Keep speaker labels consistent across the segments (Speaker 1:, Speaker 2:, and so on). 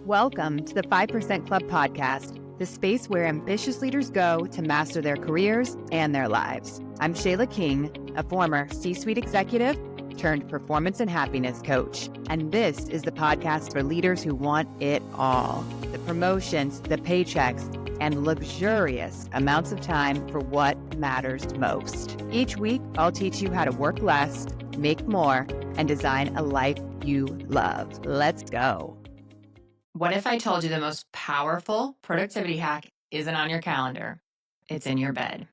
Speaker 1: Welcome to the 5% Club podcast, the space where ambitious leaders go to master their careers and their lives. I'm Shayla King, a former C-suite executive turned performance and happiness coach. And this is the podcast for leaders who want it all. The promotions, the paychecks, and luxurious amounts of time for what matters most. Each week, I'll teach you how to work less, make more, and design a life you love. Let's go. What if I told you the most powerful productivity hack isn't on your calendar? It's in your bed.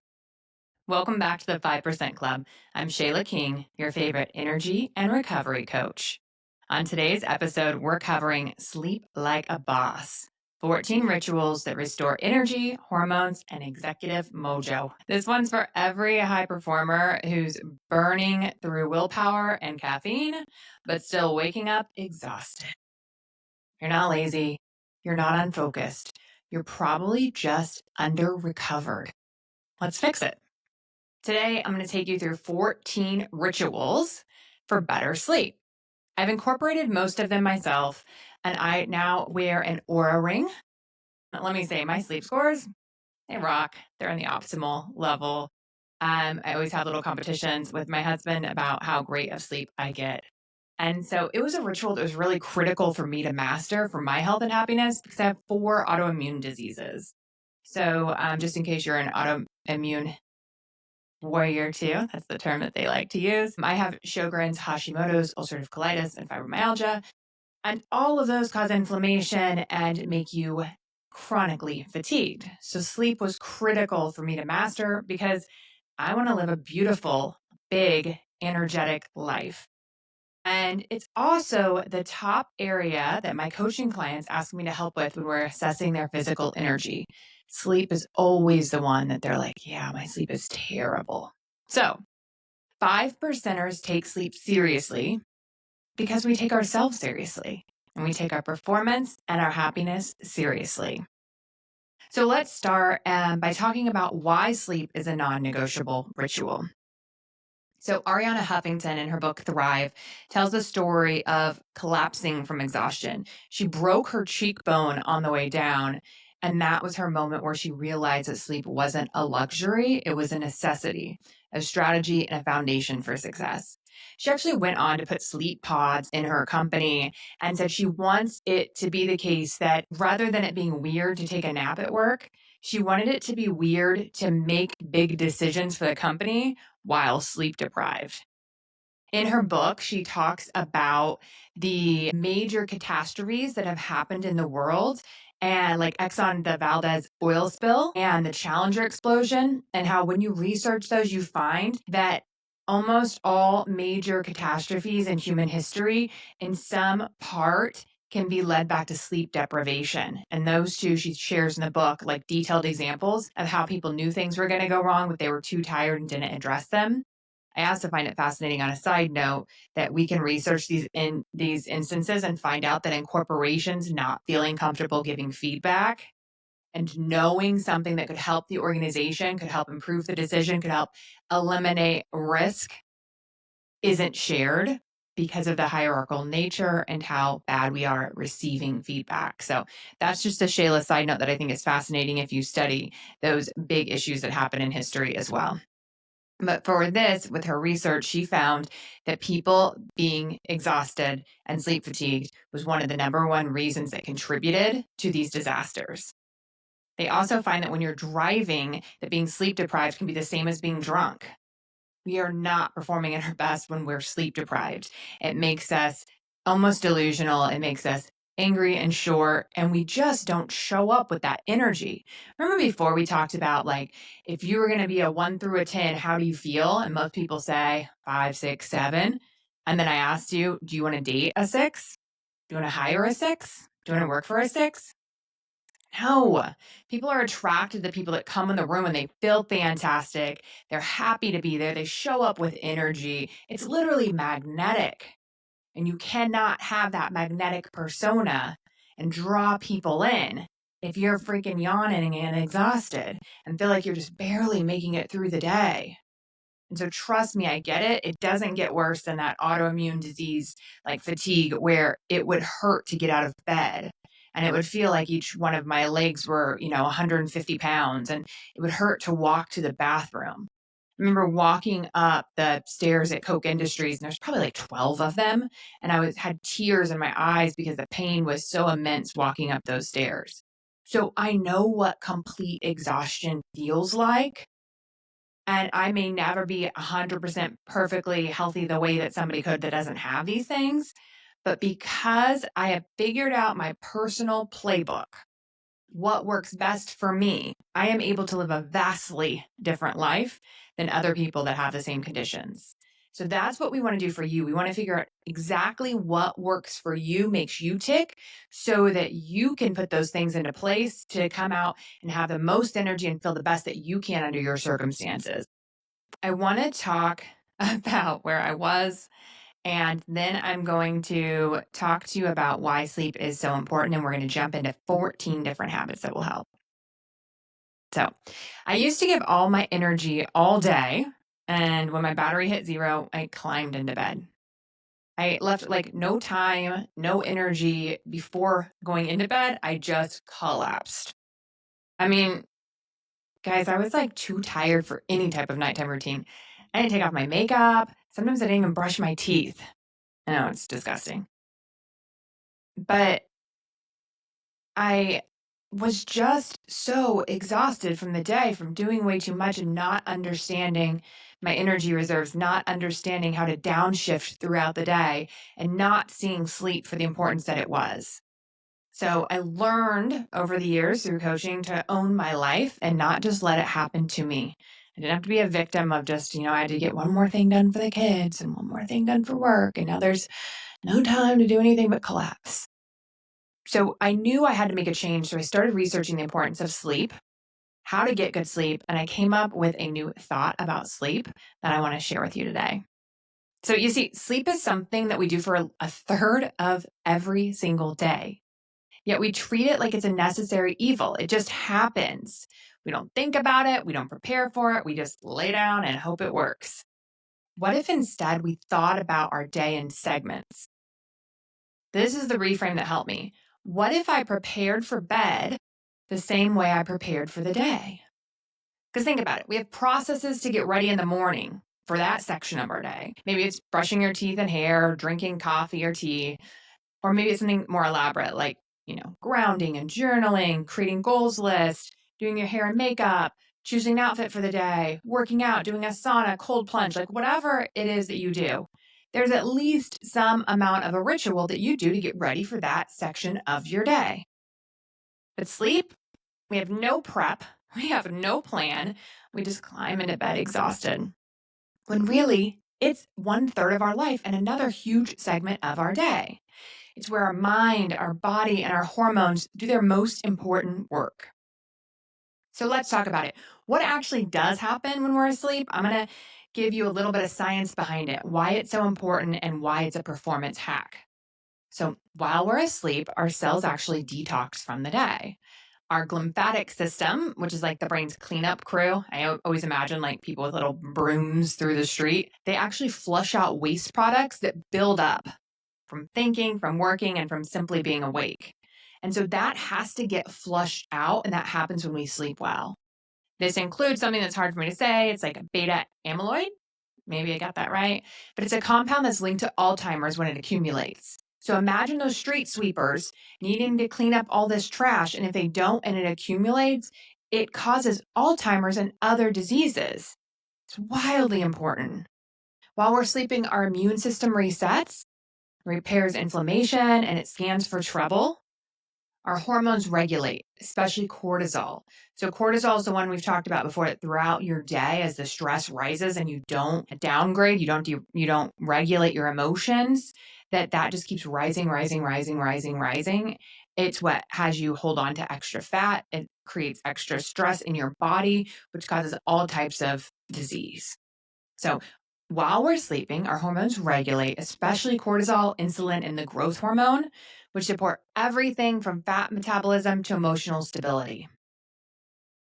Speaker 1: Welcome back to the 5% Club. I'm Shayla King, your favorite energy and recovery coach. On today's episode, we're covering Sleep Like a Boss, 14 rituals that restore energy, hormones, and executive mojo. This one's for every high performer who's burning through willpower and caffeine, but still waking up exhausted. You're not lazy. You're not unfocused. You're probably just under-recovered. Let's fix it. Today, I'm going to take you through 14 rituals for better sleep. I've incorporated most of them myself, and I now wear an Oura ring. Let me say, my sleep scores, they rock. They're in the optimal level. I always have little competitions with my husband about how great of sleep I get. And so it was a ritual that was really critical for me to master for my health and happiness because I have 4 autoimmune diseases. So just in case you're an autoimmune warrior too, that's the term that they like to use. I have Sjogren's, Hashimoto's, ulcerative colitis, and fibromyalgia. And all of those cause inflammation and make you chronically fatigued. So sleep was critical for me to master because I want to live a beautiful, big, energetic life. And it's also the top area that my coaching clients ask me to help with when we're assessing their physical energy. Sleep is always the one that they're like, yeah, my sleep is terrible. So 5%ers take sleep seriously because we take ourselves seriously and we take our performance and our happiness seriously. So let's start by talking about why sleep is a non-negotiable ritual. So Arianna Huffington in her book Thrive tells the story of collapsing from exhaustion. She broke her cheekbone on the way down, and that was her moment where she realized that sleep wasn't a luxury, it was a necessity, a strategy, and a foundation for success. She actually went on to put sleep pods in her company and said she wants it to be the case that rather than it being weird to take a nap at work, she wanted it to be weird to make big decisions for the company while sleep deprived. In her book, she talks about the major catastrophes that have happened in the world and like Exxon the Valdez oil spill and the Challenger explosion, and how when you research those, you find that almost all major catastrophes in human history in some part can be led back to sleep deprivation. And those two she shares in the book, like detailed examples of how people knew things were going to go wrong, but they were too tired and didn't address them. I also find it fascinating on a side note that we can research these instances and find out that in corporations not feeling comfortable giving feedback and knowing something that could help the organization, could help improve the decision, could help eliminate risk isn't shared because of the hierarchical nature and how bad we are at receiving feedback. So that's just a Shayla side note that I think is fascinating if you study those big issues that happen in history as well. But for this, with her research, she found that people being exhausted and sleep fatigued was one of the number one reasons that contributed to these disasters. They also find that when you're driving, that being sleep deprived can be the same as being drunk. We are not performing at our best when we're sleep deprived. It makes us almost delusional. It makes us angry and short, and we just don't show up with that energy. Remember before we talked about like, if you were going to be a 1 through a 10, how do you feel? And most people say 5, 6, 7. And then I asked you, do you want to date a 6? Do you want to hire a 6? Do you want to work for a 6? No, people are attracted to people that come in the room and they feel fantastic. They're happy to be there. They show up with energy. It's literally magnetic. And you cannot have that magnetic persona and draw people in if you're freaking yawning and exhausted and feel like you're just barely making it through the day. And so trust me, I get it. It doesn't get worse than that autoimmune disease like fatigue where it would hurt to get out of bed. and it would feel like each one of my legs were, 150 pounds, and it would hurt to walk to the bathroom. I remember walking up the stairs at Coke Industries, and there's probably like 12 of them, and had tears in my eyes because the pain was so immense walking up those stairs. So I know what complete exhaustion feels like. And I may never be 100% perfectly healthy the way that somebody could that doesn't have these things. But because I have figured out my personal playbook, what works best for me, I am able to live a vastly different life than other people that have the same conditions. So that's what we want to do for you. We want to figure out exactly what works for you, makes you tick, so that you can put those things into place to come out and have the most energy and feel the best that you can under your circumstances. I want to talk about where I was, and then I'm going to talk to you about why sleep is so important. And we're going to jump into 14 different habits that will help. So I used to give all my energy all day. And when my battery hit zero, I climbed into bed. I left like no time, no energy before going into bed. I just collapsed. I mean, guys, I was like too tired for any type of nighttime routine. I didn't take off my makeup. Sometimes I didn't even brush my teeth. I know it's disgusting. But I was just so exhausted from the day, from doing way too much and not understanding my energy reserves, not understanding how to downshift throughout the day, and not seeing sleep for the importance that it was. So I learned over the years through coaching to own my life and not just let it happen to me. I didn't have to be a victim of just, I had to get one more thing done for the kids and one more thing done for work. And now there's no time to do anything but collapse. So I knew I had to make a change. So I started researching the importance of sleep, how to get good sleep. And I came up with a new thought about sleep that I want to share with you today. So you see, sleep is something that we do for a third of every single day. Yet we treat it like it's a necessary evil. It just happens. We don't think about it. We don't prepare for it. We just lay down and hope it works. What if instead we thought about our day in segments? This is the reframe that helped me. What if I prepared for bed the same way I prepared for the day? Because think about it. We have processes to get ready in the morning for that section of our day. Maybe it's brushing your teeth and hair, drinking coffee or tea, or maybe it's something more elaborate like, grounding and journaling, creating goals list, doing your hair and makeup, choosing an outfit for the day, working out, doing a sauna, cold plunge, like whatever it is that you do. There's at least some amount of a ritual that you do to get ready for that section of your day. But sleep, we have no prep, we have no plan, we just climb into bed exhausted. When really, it's 1/3 of our life and another huge segment of our day. It's where our mind, our body, and our hormones do their most important work. So let's talk about it. What actually does happen when we're asleep? I'm going to give you a little bit of science behind it, why it's so important, and why it's a performance hack. So while we're asleep, our cells actually detox from the day. Our glymphatic system, which is like the brain's cleanup crew, I always imagine like people with little brooms through the street, they actually flush out waste products that build up from thinking, from working, and from simply being awake. And so that has to get flushed out, and that happens when we sleep well. This includes something that's hard for me to say. It's like a beta amyloid. Maybe I got that right. But it's a compound that's linked to Alzheimer's when it accumulates. So imagine those street sweepers needing to clean up all this trash. And if they don't and it accumulates, it causes Alzheimer's and other diseases. It's wildly important. While we're sleeping, our immune system resets, repairs inflammation, and it scans for trouble. Our hormones regulate, especially cortisol. So cortisol is the one we've talked about before, that throughout your day as the stress rises and you don't downgrade, you don't regulate your emotions, that just keeps rising. It's what has you hold on to extra fat. It creates extra stress in your body, which causes all types of disease. So while we're sleeping, our hormones regulate, especially cortisol, insulin, and the growth hormone, which support everything from fat metabolism to emotional stability.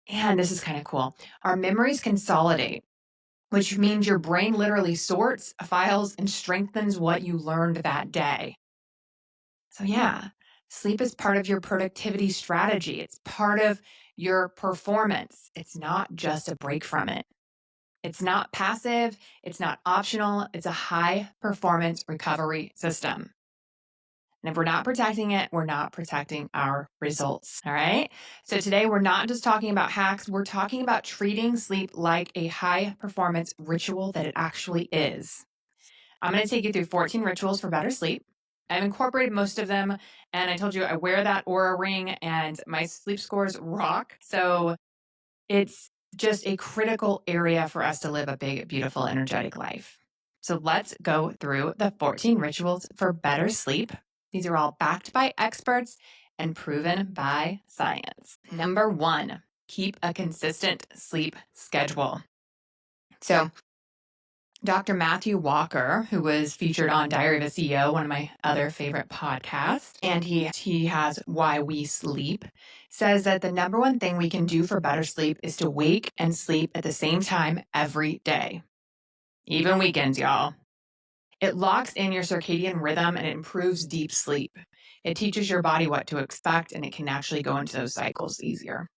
Speaker 1: And this is kind of cool. Our memories consolidate, which means your brain literally sorts files and strengthens what you learned that day. So yeah, Sleep is part of your productivity strategy. It's part of your performance. It's not just a break from it. It's not passive. It's not optional. It's a high performance recovery system. And if we're not protecting it, we're not protecting our results. All right. So today we're not just talking about hacks. We're talking about treating sleep like a high performance ritual that it actually is. I'm going to take you through 14 rituals for better sleep. I've incorporated most of them. And I told you I wear that Aura ring and my sleep scores rock. So it's just a critical area for us to live a big, beautiful, energetic life. So let's go through the 14 rituals for better sleep. These are all backed by experts and proven by science. Number 1, keep a consistent sleep schedule. So Dr. Matthew Walker, who was featured on Diary of a CEO, one of my other favorite podcasts, and he has Why We Sleep, says that the number one thing we can do for better sleep is to wake and sleep at the same time every day. Even weekends, y'all. It locks in your circadian rhythm and it improves deep sleep. It teaches your body what to expect and it can actually go into those cycles easier.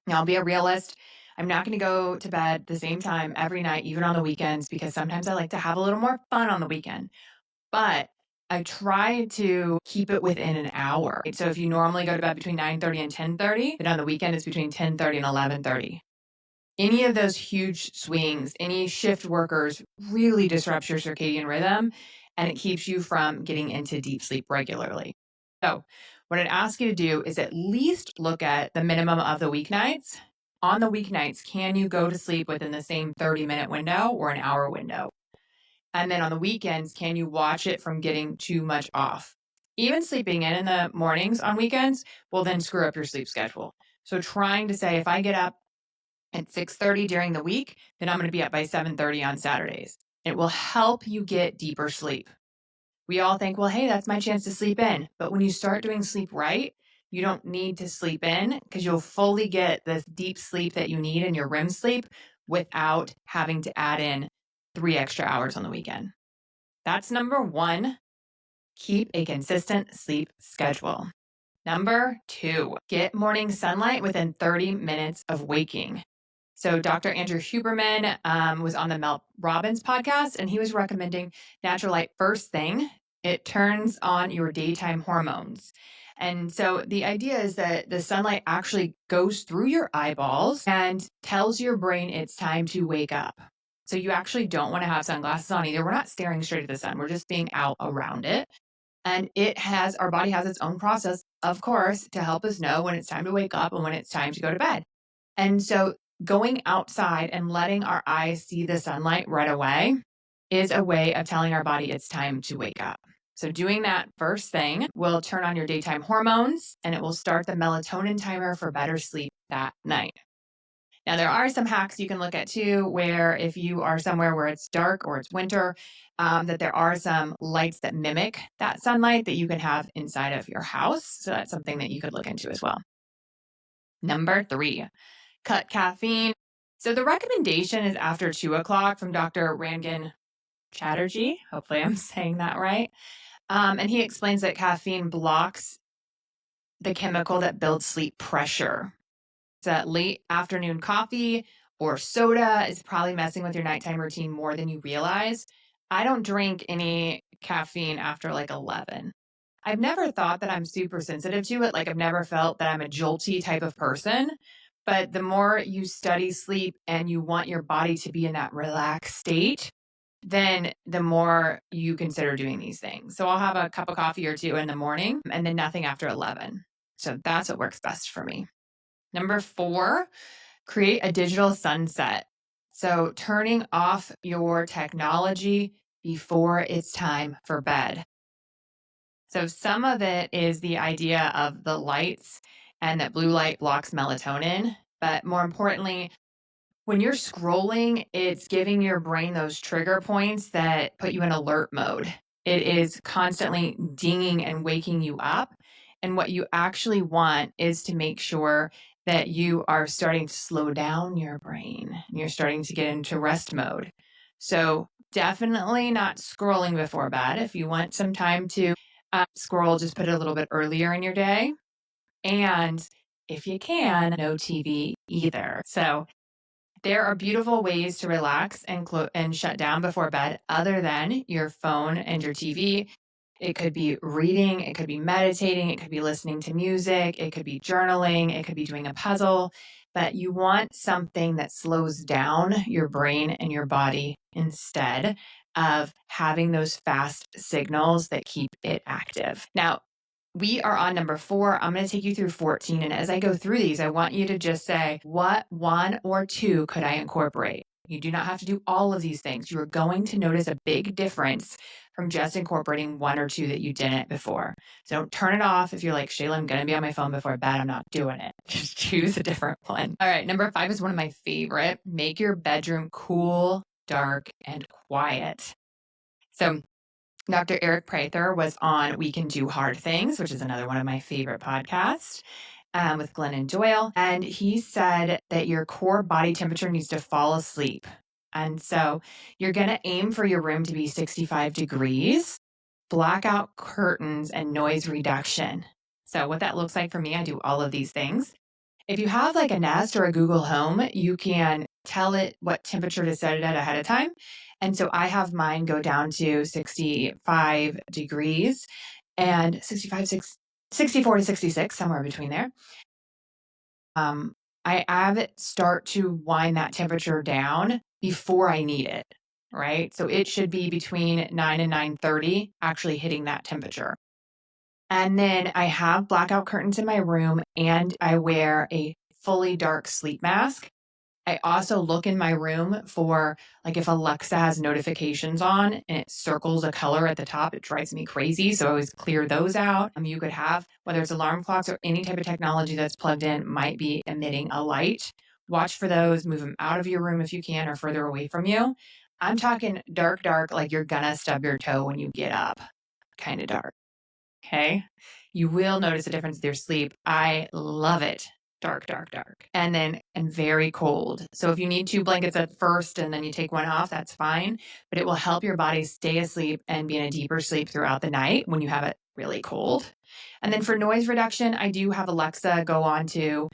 Speaker 1: Now, I'll be a realist. I'm not going to go to bed the same time every night, even on the weekends, because sometimes I like to have a little more fun on the weekend. But I try to keep it within an hour. So if you normally go to bed between 9:30 and 10:30, then on the weekend it's between 10:30 and 11:30. Any of those huge swings, any shift workers really disrupts your circadian rhythm and it keeps you from getting into deep sleep regularly. So what I'd ask you to do is at least look at the minimum of the weeknights. On the weeknights, can you go to sleep within the same 30-minute window or an hour window? And then on the weekends, can you watch it from getting too much off? Even sleeping in the mornings on weekends will then screw up your sleep schedule. So trying to say, if I get up at 6:30 during the week, then I'm going to be up by 7:30 on Saturdays. It will help you get deeper sleep. We all think, well, hey, that's my chance to sleep in. But when you start doing sleep right, you don't need to sleep in because you'll fully get the deep sleep that you need in your REM sleep without having to add in 3 extra hours on the weekend. That's number 1. Keep a consistent sleep schedule. Number 2, get morning sunlight within 30 minutes of waking. So Dr. Andrew Huberman was on the Mel Robbins podcast, and he was recommending natural light first thing. It turns on your daytime hormones. And so the idea is that the sunlight actually goes through your eyeballs and tells your brain it's time to wake up. So you actually don't want to have sunglasses on either. We're not staring straight at the sun. We're just being out around it. And our body has its own process, of course, to help us know when it's time to wake up and when it's time to go to bed. And so going outside and letting our eyes see the sunlight right away is a way of telling our body it's time to wake up. So doing that first thing will turn on your daytime hormones and it will start the melatonin timer for better sleep that night. Now, there are some hacks you can look at too, where if you are somewhere where it's dark or it's winter, that there are some lights that mimic that sunlight that you can have inside of your house. So that's something that you could look into as well. Number 3, cut caffeine. So the recommendation is after 2 o'clock from Dr. Rangan Chatterjee. Hopefully I'm saying that right. And he explains that caffeine blocks the chemical that builds sleep pressure. So late afternoon coffee or soda is probably messing with your nighttime routine more than you realize. I don't drink any caffeine after like 11. I've never thought that I'm super sensitive to it. Like I've never felt that I'm a jolty type of person. But the more you study sleep and you want your body to be in that relaxed state, then the more you consider doing these things. So I'll have a cup of coffee or 2 in the morning and then nothing after 11. So that's what works best for me. Number 4, create a digital sunset. So turning off your technology before it's time for bed. So some of it is the idea of the lights and that blue light blocks melatonin. But more importantly, when you're scrolling, it's giving your brain those trigger points that put you in alert mode. It is constantly dinging and waking you up. And what you actually want is to make sure that you are starting to slow down your brain. You're starting to get into rest mode. So definitely not scrolling before bed. If you want some time to Scroll, just put it a little bit earlier in your day. And if you can, no TV either. So there are beautiful ways to relax and shut down before bed other than your phone and your TV. It could be reading, it could be meditating, it could be listening to music, it could be journaling, it could be doing a puzzle, but you want something that slows down your brain and your body instead of having those fast signals that keep it active. Now, we are on number 4. I'm going to take you through 14. And as I go through these, I want you to just say, what 1 or 2 could I incorporate? You do not have to do all of these things. You're going to notice a big difference from just incorporating 1 or 2 that you didn't before. So don't turn it off if you're like, Shayla, I'm going to be on my phone before bed. I'm not doing it. Just choose a different one. All right. Number 5 is one of my favorite. Make your bedroom cool, dark, and quiet. So Dr. Eric Prather was on We Can Do Hard Things, which is another one of my favorite podcasts, with Glenn and Doyle. And he said that your core body temperature needs to fall asleep. And so you're going to aim for your room to be 65 degrees, blackout curtains, and noise reduction. So what that looks like for me, I do all of these things. If you have like a Nest or a Google Home, you can tell it what temperature to set it at ahead of time. And so I have mine go down to 65 degrees and 64 to 66, somewhere between there. I have it start to wind that temperature down before I need it, right? So it should be between 9 and 9:30, actually hitting that temperature. And then I have blackout curtains in my room and I wear a fully dark sleep mask. I also look in my room for like if Alexa has notifications on and it circles a color at the top, it drives me crazy. So I always clear those out. You could have, whether it's alarm clocks or any type of technology that's plugged in, might be emitting a light. Watch for those, move them out of your room if you can or further away from you. I'm talking dark, dark, like you're gonna stub your toe when you get up, kind of dark. Okay. You will notice a difference with your sleep. I love it. Dark, dark, dark. And very cold. So if you need 2 blankets at first and then you take one off, that's fine. But it will help your body stay asleep and be in a deeper sleep throughout the night when you have it really cold. And then for noise reduction, I do have Alexa go on to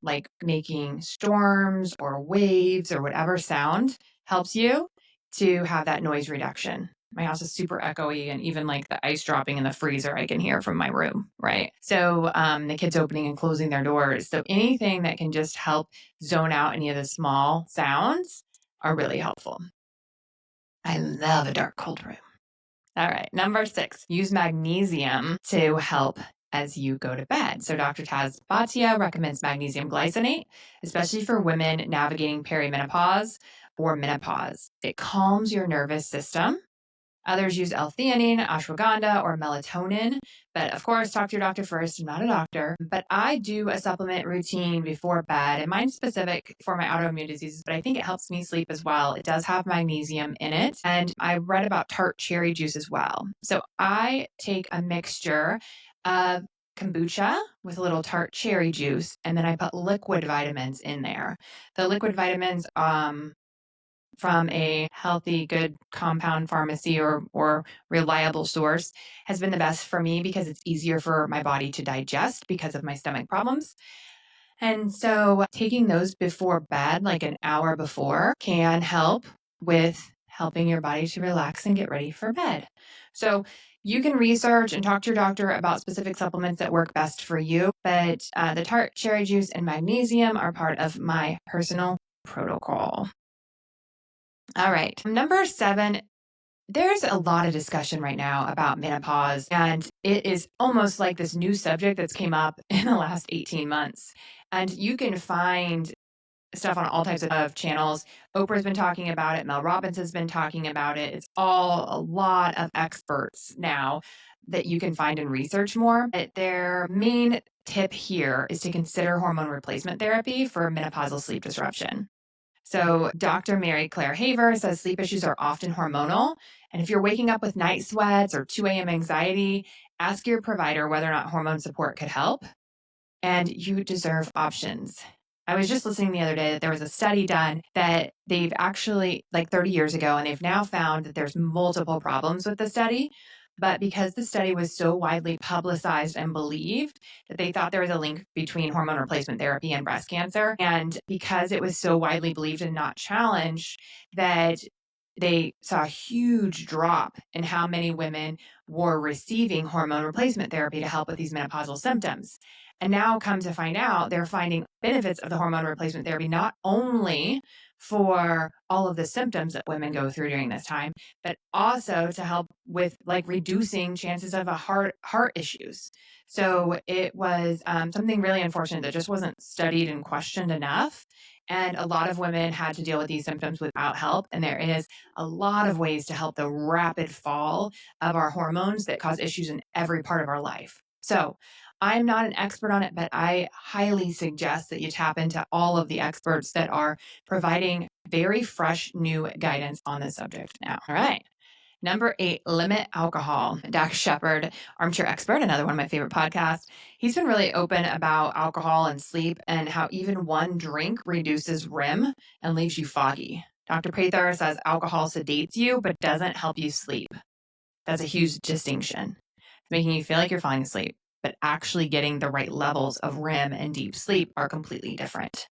Speaker 1: like making storms or waves or whatever sound helps you to have that noise reduction. My house is super echoey, and even like the ice dropping in the freezer, I can hear from my room, right? So the kids opening and closing their doors. So anything that can just help zone out any of the small sounds are really helpful. I love a dark, cold room. All right, number 6, use magnesium to help as you go to bed. So Dr. Taz Bhatia recommends magnesium glycinate, especially for women navigating perimenopause or menopause. It calms your nervous system. Others use L-theanine, ashwagandha, or melatonin. But of course, talk to your doctor first. I'm not a doctor. But I do a supplement routine before bed, and mine's specific for my autoimmune diseases, but I think it helps me sleep as well. It does have magnesium in it. And I read about tart cherry juice as well. So I take a mixture of kombucha with a little tart cherry juice, and then I put liquid vitamins in there. The liquid vitamins, from a healthy, good compound pharmacy or reliable source has been the best for me because it's easier for my body to digest because of my stomach problems. And so taking those before bed, like an hour before, can help with helping your body to relax and get ready for bed. So you can research and talk to your doctor about specific supplements that work best for you. But the tart cherry juice and magnesium are part of my personal protocol. All right. Number 7, there's a lot of discussion right now about menopause, and it is almost like this new subject that's came up in the last 18 months. And you can find stuff on all types of channels. Oprah's been talking about it. Mel Robbins has been talking about it. It's all a lot of experts now that you can find and research more. But their main tip here is to consider hormone replacement therapy for menopausal sleep disruption. So Dr. Mary Claire Haver says sleep issues are often hormonal. And if you're waking up with night sweats or 2 a.m. anxiety, ask your provider whether or not hormone support could help. And you deserve options. I was just listening the other day that there was a study done that they've actually, like 30 years ago, and they've now found that there's multiple problems with the study. But because the study was so widely publicized and believed that they thought there was a link between hormone replacement therapy and breast cancer, and because it was so widely believed and not challenged, that they saw a huge drop in how many women were receiving hormone replacement therapy to help with these menopausal symptoms. And now, come to find out, they're finding benefits of the hormone replacement therapy not only for all of the symptoms that women go through during this time, but also to help with like reducing chances of a heart issues. So it was something really unfortunate that just wasn't studied and questioned enough. And a lot of women had to deal with these symptoms without help. And there is a lot of ways to help the rapid fall of our hormones that cause issues in every part of our life. So I'm not an expert on it, but I highly suggest that you tap into all of the experts that are providing very fresh, new guidance on this subject now. All right. Number 8, limit alcohol. Dax Shepard, armchair expert, another one of my favorite podcasts. He's been really open about alcohol and sleep and how even one drink reduces REM and leaves you foggy. Dr. Prather says alcohol sedates you, but doesn't help you sleep. That's a huge distinction. It's making you feel like you're falling asleep, but actually getting the right levels of REM and deep sleep are completely different.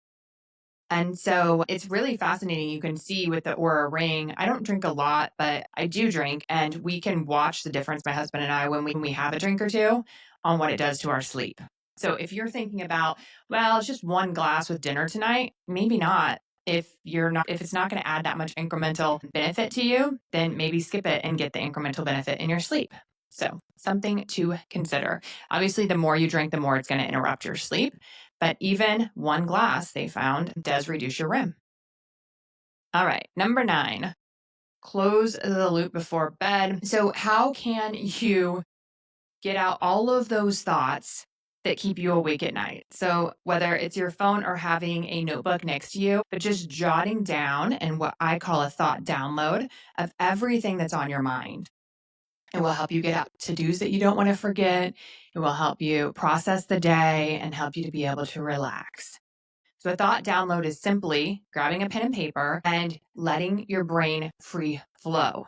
Speaker 1: And so it's really fascinating. You can see with the Aura Ring, I don't drink a lot, but I do drink, and we can watch the difference, my husband and I, when we have a drink or two on what it does to our sleep. So if you're thinking about, well, it's just one glass with dinner tonight, maybe not. If it's not going to add that much incremental benefit to you, then maybe skip it and get the incremental benefit in your sleep. So something to consider. Obviously, the more you drink, the more it's going to interrupt your sleep. But even one glass, they found, does reduce your REM. All right, number 9, close the loop before bed. So how can you get out all of those thoughts that keep you awake at night? So whether it's your phone or having a notebook next to you, but just jotting down and what I call a thought download of everything that's on your mind. It will help you get out to-dos that you don't want to forget. It will help you process the day and help you to be able to relax. So a thought download is simply grabbing a pen and paper and letting your brain free flow.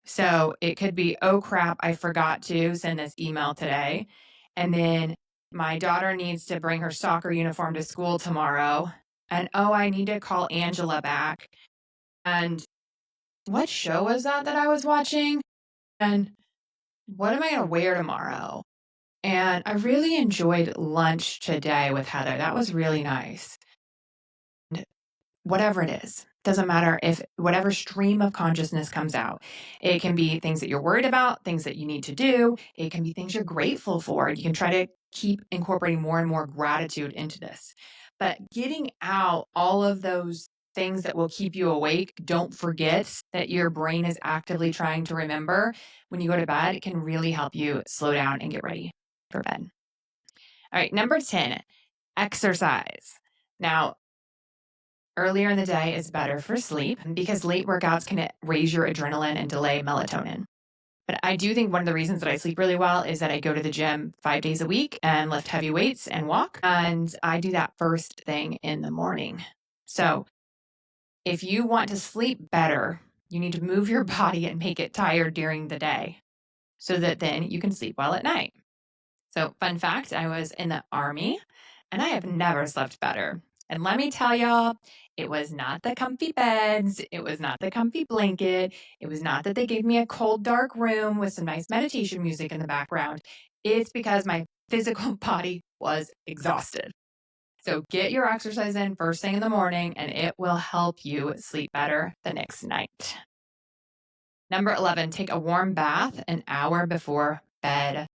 Speaker 1: So it could be, oh crap, I forgot to send this email today. And then my daughter needs to bring her soccer uniform to school tomorrow. And oh, I need to call Angela back. And what show was that I was watching? And what am I going to wear tomorrow? And I really enjoyed lunch today with Heather. That was really nice. Whatever it is, doesn't matter if whatever stream of consciousness comes out. It can be things that you're worried about, things that you need to do. It can be things you're grateful for. You can try to keep incorporating more and more gratitude into this. But getting out all of those things that will keep you awake, don't forget that your brain is actively trying to remember when you go to bed. It can really help you slow down and get ready for bed. All right, number 10, exercise. Now, earlier in the day is better for sleep because late workouts can raise your adrenaline and delay melatonin. But I do think one of the reasons that I sleep really well is that I go to the gym 5 days a week and lift heavy weights and walk. And I do that first thing in the morning. So if you want to sleep better, you need to move your body and make it tired during the day so that then you can sleep well at night. So fun fact, I was in the Army and I have never slept better. And let me tell y'all, it was not the comfy beds. It was not the comfy blanket. It was not that they gave me a cold, dark room with some nice meditation music in the background. It's because my physical body was exhausted. So get your exercise in first thing in the morning and it will help you sleep better the next night. Number 11, take a warm bath an hour before bed.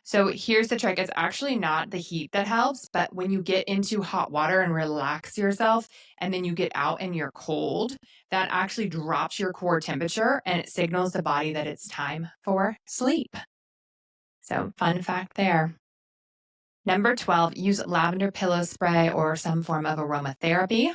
Speaker 1: So here's the trick. It's actually not the heat that helps, but when you get into hot water and relax yourself, and then you get out and you're cold, that actually drops your core temperature and it signals the body that it's time for sleep. So fun fact there. Number 12, use lavender pillow spray or some form of aromatherapy.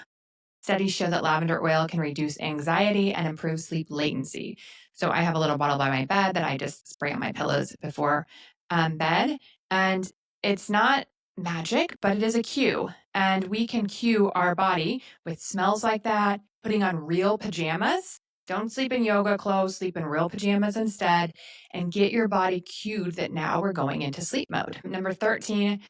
Speaker 1: Studies show that lavender oil can reduce anxiety and improve sleep latency. So I have a little bottle by my bed that I just spray on my pillows before bed. And it's not magic, but it is a cue. And we can cue our body with smells like that, putting on real pajamas Don't sleep in yoga clothes, sleep in real pajamas instead, and get your body cued that now we're going into sleep mode. Number 13,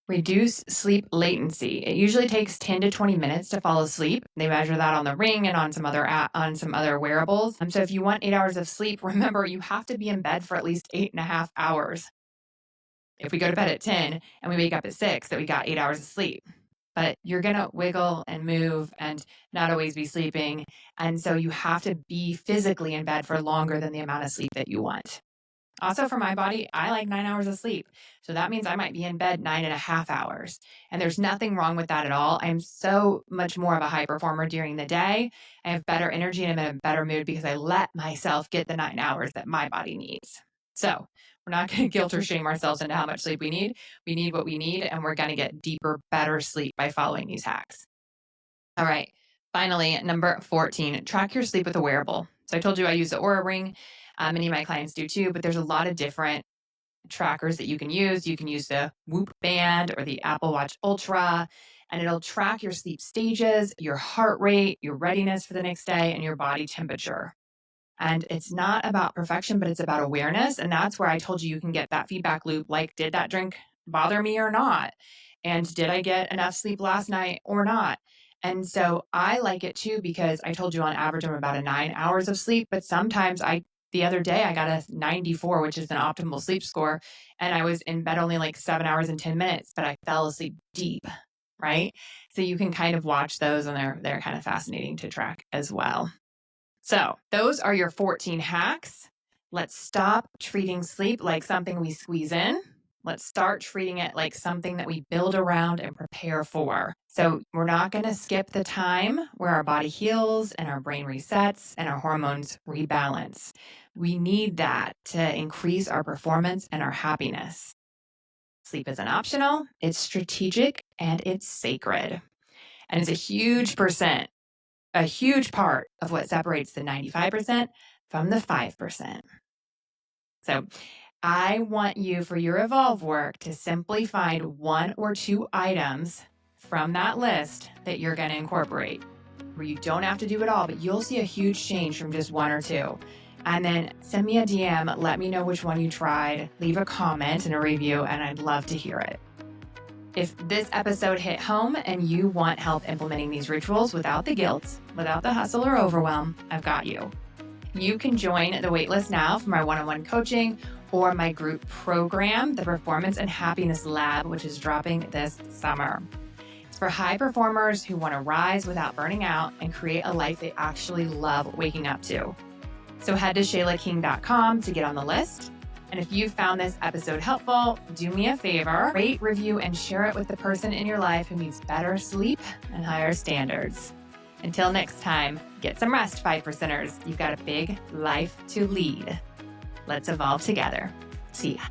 Speaker 1: reduce sleep latency. It usually takes 10 to 20 minutes to fall asleep. They measure that on the Ring and on some other wearables. So if you want 8 hours of sleep, remember you have to be in bed for at least 8.5 hours. If we go to bed at 10 and we wake up at 6, that we got 8 hours of sleep. But you're going to wiggle and move and not always be sleeping. And so you have to be physically in bed for longer than the amount of sleep that you want. Also, for my body, I like 9 hours of sleep. So that means I might be in bed 9.5 hours. And there's nothing wrong with that at all. I'm so much more of a high performer during the day. I have better energy and I'm in a better mood because I let myself get the 9 hours that my body needs. So we're not going to guilt or shame ourselves into how much sleep we need. We need what we need, and we're going to get deeper, better sleep by following these hacks. All right. Finally, number 14, track your sleep with a wearable. So I told you I use the Oura Ring. Many of my clients do too, but there's a lot of different trackers that you can use. You can use the Whoop Band or the Apple Watch Ultra, and it'll track your sleep stages, your heart rate, your readiness for the next day, and your body temperature. And it's not about perfection, but it's about awareness. And that's where I told you can get that feedback loop. Like, did that drink bother me or not? And did I get enough sleep last night or not? And so I like it too, because I told you on average, I'm about 9 hours of sleep, but sometimes the other day I got a 94, which is an optimal sleep score. And I was in bed only like 7 hours and 10 minutes, but I fell asleep deep, right? So you can kind of watch those, and they're kind of fascinating to track as well. So those are your 14 hacks. Let's stop treating sleep like something we squeeze in. Let's start treating it like something that we build around and prepare for. So we're not going to skip the time where our body heals and our brain resets and our hormones rebalance. We need that to increase our performance and our happiness. Sleep isn't optional, it's strategic, and it's sacred. And it's a huge part of what separates the 95% from the 5%. So I want you, for your Evolve work, to simply find 1 or 2 items from that list that you're going to incorporate, where you don't have to do it all, but you'll see a huge change from just 1 or 2. And then send me a DM, let me know which one you tried, leave a comment and a review, and I'd love to hear it. If this episode hit home and you want help implementing these rituals without the guilt, without the hustle or overwhelm, I've got you. You can join the waitlist now for my one-on-one coaching or my group program, the Performance and Happiness Lab, which is dropping this summer. It's for high performers who want to rise without burning out and create a life they actually love waking up to. So head to ShaylaKing.com to get on the list. And if you found this episode helpful, do me a favor, rate, review, and share it with the person in your life who needs better sleep and higher standards. Until next time, get some rest, 5%ers. You've got a big life to lead. Let's evolve together. See ya.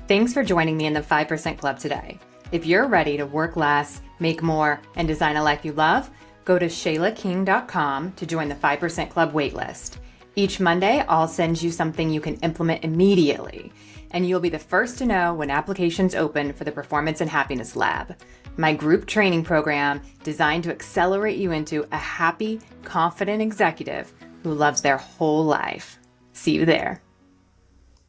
Speaker 1: Thanks for joining me in the 5% Club today. If you're ready to work less, make more, and design a life you love, go to ShaylaKing.com to join the 5% Club waitlist. Each Monday, I'll send you something you can implement immediately, and you'll be the first to know when applications open for the Performance and Happiness Lab, my group training program designed to accelerate you into a happy, confident executive who loves their whole life. See you there.